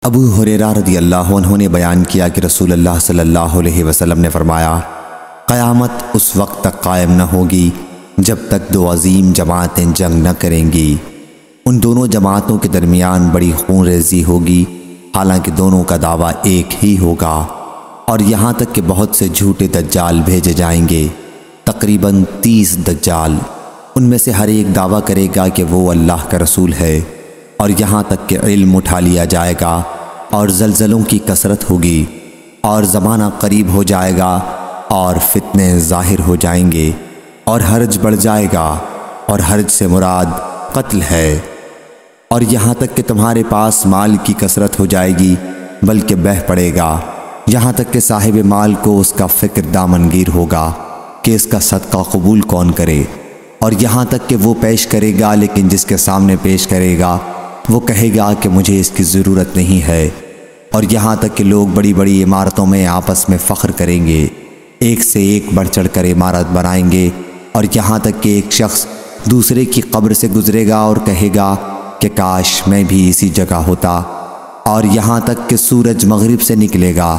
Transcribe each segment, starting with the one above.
ابو ہریرہ رضی اللہ عنہ نے بیان کیا کہ رسول اللہ صلی اللہ علیہ وسلم نے فرمایا، قیامت اس وقت تک قائم نہ ہوگی جب تک دو عظیم جماعتیں جنگ نہ کریں گی۔ ان دونوں جماعتوں کے درمیان بڑی خون ریزی ہوگی، حالانکہ دونوں کا دعویٰ ایک ہی ہوگا، اور یہاں تک کہ بہت سے جھوٹے دجال بھیجے جائیں گے، تقریباً 30 دجال۔ ان میں سے ہر ایک دعویٰ کرے گا کہ وہ اللہ کا رسول ہے، اور یہاں تک کہ علم اٹھا لیا جائے گا، اور زلزلوں کی کثرت ہوگی، اور زمانہ قریب ہو جائے گا، اور فتنے ظاہر ہو جائیں گے، اور حرج بڑھ جائے گا، اور حرج سے مراد قتل ہے، اور یہاں تک کہ تمہارے پاس مال کی کثرت ہو جائے گی بلکہ بہہ پڑے گا، یہاں تک کہ صاحب مال کو اس کا فکر دامنگیر ہوگا کہ اس کا صدقہ قبول کون کرے، اور یہاں تک کہ وہ پیش کرے گا لیکن جس کے سامنے پیش کرے گا وہ کہے گا کہ مجھے اس کی ضرورت نہیں ہے، اور یہاں تک کہ لوگ بڑی بڑی عمارتوں میں آپس میں فخر کریں گے، ایک سے ایک بڑھ چڑھ کر عمارت بنائیں گے، اور یہاں تک کہ ایک شخص دوسرے کی قبر سے گزرے گا اور کہے گا کہ کاش میں بھی اسی جگہ ہوتا، اور یہاں تک کہ سورج مغرب سے نکلے گا،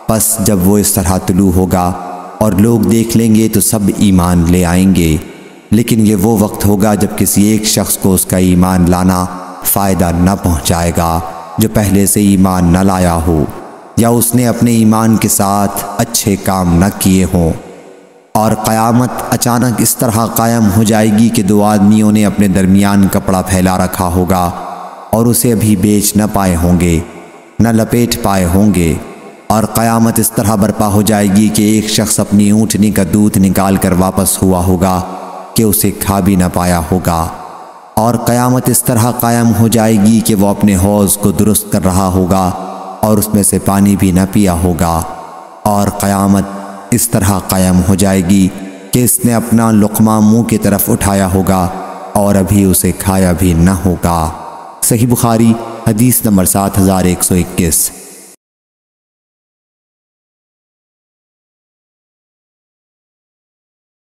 پس جب وہ اس طرح طلوع ہوگا اور لوگ دیکھ لیں گے تو سب ایمان لے آئیں گے، لیکن یہ وہ وقت ہوگا جب کسی ایک شخص کو اس کا ایمان لانا فائدہ نہ پہنچائے گا جو پہلے سے ایمان نہ لایا ہو، یا اس نے اپنے ایمان کے ساتھ اچھے کام نہ کیے ہوں۔ اور قیامت اچانک اس طرح قائم ہو جائے گی کہ دو آدمیوں نے اپنے درمیان کپڑا پھیلا رکھا ہوگا اور اسے ابھی بیچ نہ پائے ہوں گے، نہ لپیٹ پائے ہوں گے، اور قیامت اس طرح برپا ہو جائے گی کہ ایک شخص اپنی اونٹنی کا دودھ نکال کر واپس ہوا ہوگا کہ اسے کھا بھی نہ پایا ہوگا، اور قیامت اس طرح قائم ہو جائے گی کہ وہ اپنے حوض کو درست کر رہا ہوگا اور اس میں سے پانی بھی نہ پیا ہوگا، اور قیامت اس طرح قائم ہو جائے گی کہ اس نے اپنا لقمہ منہ کی طرف اٹھایا ہوگا اور ابھی اسے کھایا بھی نہ ہوگا۔ صحیح بخاری حدیث نمبر 7121۔